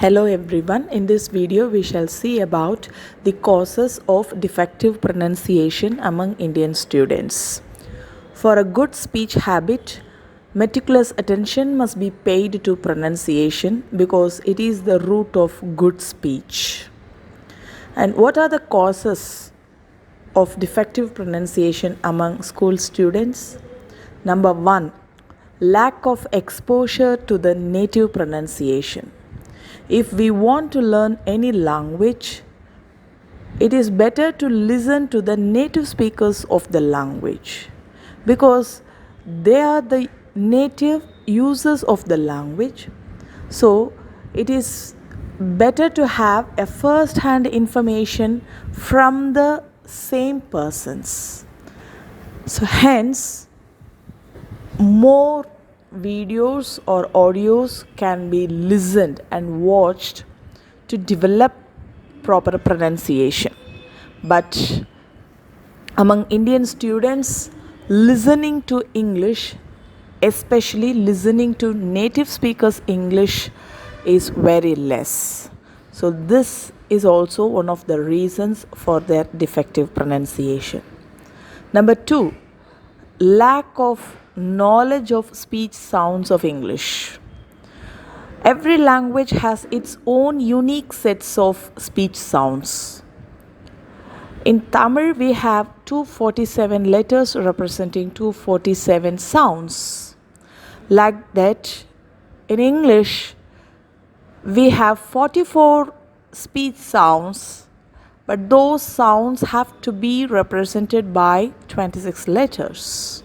Hello everyone, in this video we shall see about the causes of defective pronunciation among Indian students. For a good speech habit, meticulous attention must be paid to pronunciation because it is the root of good speech. And what are the causes of defective pronunciation among school students? Number 1, lack of exposure to the native pronunciation. If we want to learn any language, it is better to listen to the native speakers of the language because they are the native users of the language. So, it is better to have a first hand information from the same persons. So, hence, more videos or audios can be listened and watched to develop proper pronunciation. But among Indian students, listening to English, especially listening to native speakers English, is very less. So this is also one of the reasons for their defective pronunciation. Number 2, lack of knowledge of speech sounds of English. Every language has its own unique sets of speech sounds. In Tamil, we have 247 letters representing 247 sounds. Like that, in English, we have 44 speech sounds, but those sounds have to be represented by 26 letters.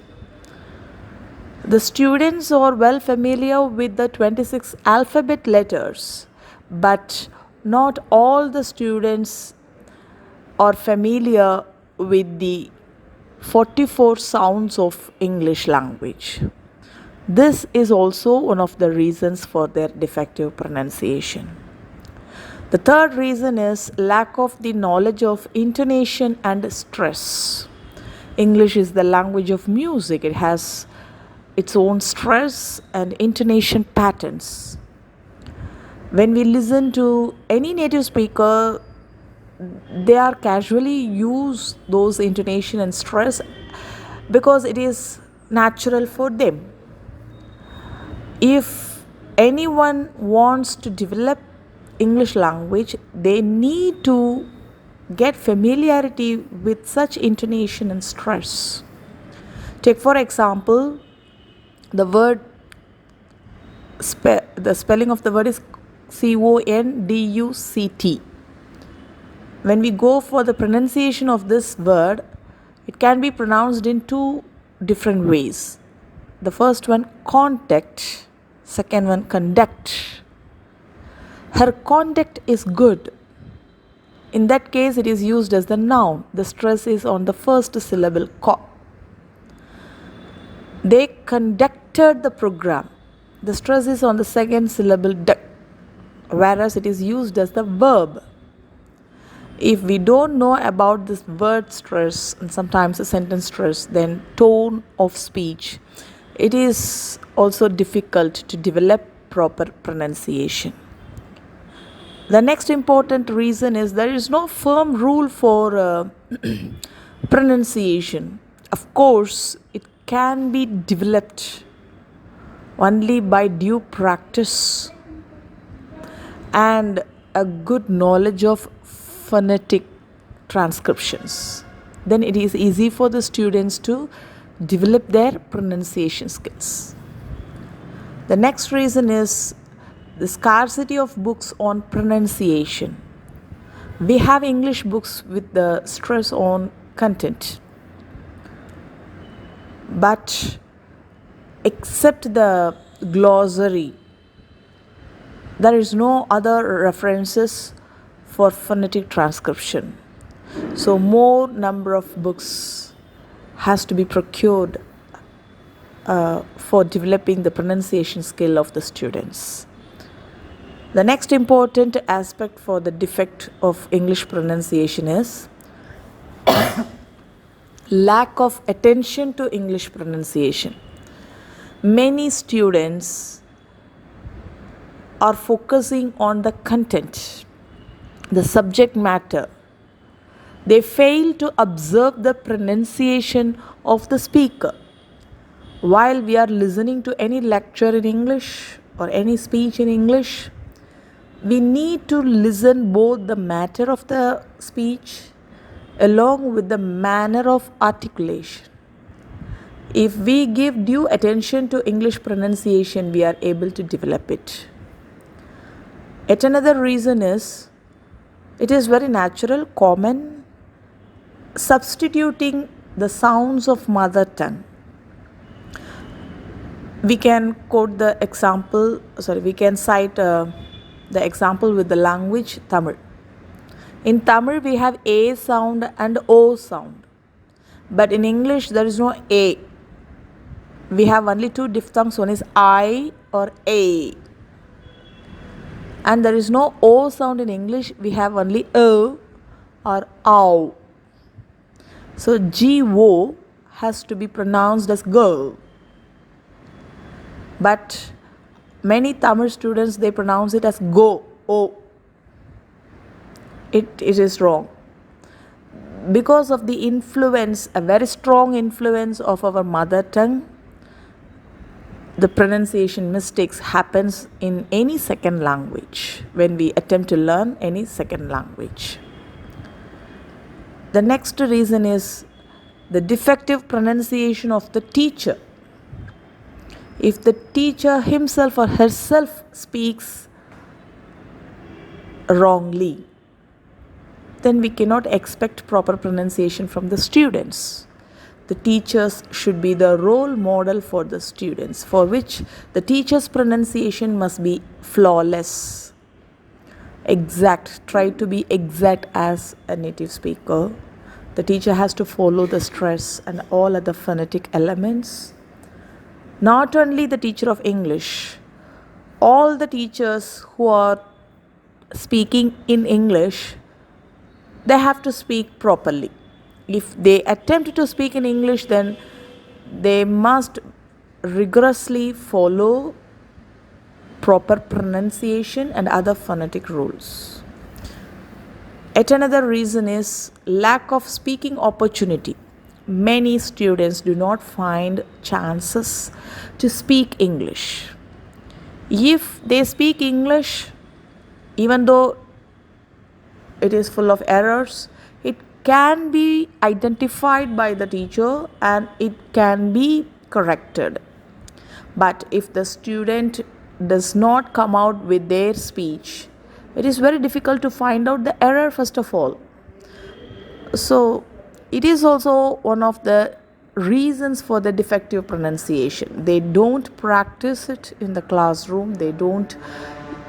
The students are well familiar with the 26 alphabet letters, but not all the students are familiar with the 44 sounds of English language. This is also one of the reasons for their defective pronunciation. The third reason is lack of the knowledge of intonation and stress. English is the language of music. It has its own stress and intonation patterns. When we listen to any native speaker, they are casually use those intonation and stress because it is natural for them. If anyone wants to develop English language, they need to get familiarity with such intonation and stress. Take for example, the word, the spelling of the word is conduct. When we go for the pronunciation of this word, it can be pronounced in two different ways. The first one, contact. Second one, conduct. Her conduct is good. In that case, it is used as the noun. The stress is on the first syllable, co. They conducted the program. The stress is on the second syllable, duck, whereas it is used as the verb. If we don't know about this word stress and sometimes the sentence stress, then tone of speech, it is also difficult to develop proper pronunciation. The next important reason is there is no firm rule for pronunciation. Of course, it can be developed only by due practice and a good knowledge of phonetic transcriptions. Then it is easy for the students to develop their pronunciation skills. The next reason is the scarcity of books on pronunciation. We have English books with the stress on content, but except the glossary, there is no other references for phonetic transcription. So more number of books has to be procured for developing the pronunciation skill of the students. The next important aspect for the defect of English pronunciation is lack of attention to English pronunciation. Many students are focusing on the content, the subject matter. They fail to observe the pronunciation of the speaker. While we are listening to any lecture in English or any speech in English, we need to listen both the matter of the speech along with the manner of articulation. If we give due attention to English pronunciation, we are able to develop it. Yet another reason is it is very natural, common, substituting the sounds of mother tongue. We can quote the example, we can cite the example with the language Tamil. In Tamil, we have A sound and O sound. But in English, there is no A. We have only two diphthongs, one is I or A. And there is no O sound in English, we have only O or OW. So G-O has to be pronounced as go. But many Tamil students, they pronounce it as go, O. It is wrong. Because of the influence, a very strong influence of our mother tongue, the pronunciation mistakes happens in any second language when we attempt to learn any second language. The next reason is the defective pronunciation of the teacher. If the teacher himself or herself speaks wrongly, then we cannot expect proper pronunciation from the students. The teachers should be the role model for the students, for which the teacher's pronunciation must be flawless, exact. Try to be exact as a native speaker. The teacher has to follow the stress and all other phonetic elements. Not only the teacher of English, all the teachers who are speaking in English, they have to speak properly. If they attempt to speak in English, then they must rigorously follow proper pronunciation and other phonetic rules. Yet another reason is lack of speaking opportunity. Many students do not find chances to speak English. If they speak English, even though it is full of errors, it can be identified by the teacher and it can be corrected. But if the student does not come out with their speech, it is very difficult to find out the error first of all. So it is also one of the reasons for the defective pronunciation. They don't practice it in the classroom, they don't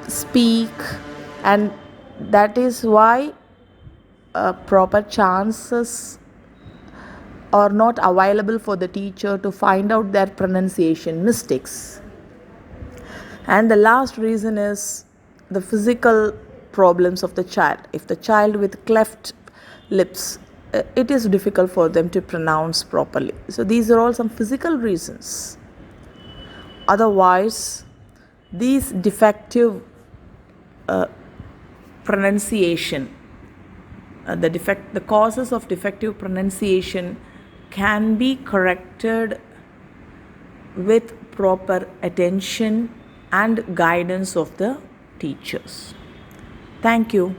speak, and that is why proper chances are not available for the teacher to find out their pronunciation mistakes. And the last reason is the physical problems of the child. If the child with cleft lips, it is difficult for them to pronounce properly. So these are all some physical reasons. Otherwise, these defective pronunciation, the causes of defective pronunciation can be corrected with proper attention and guidance of the teachers. Thank you.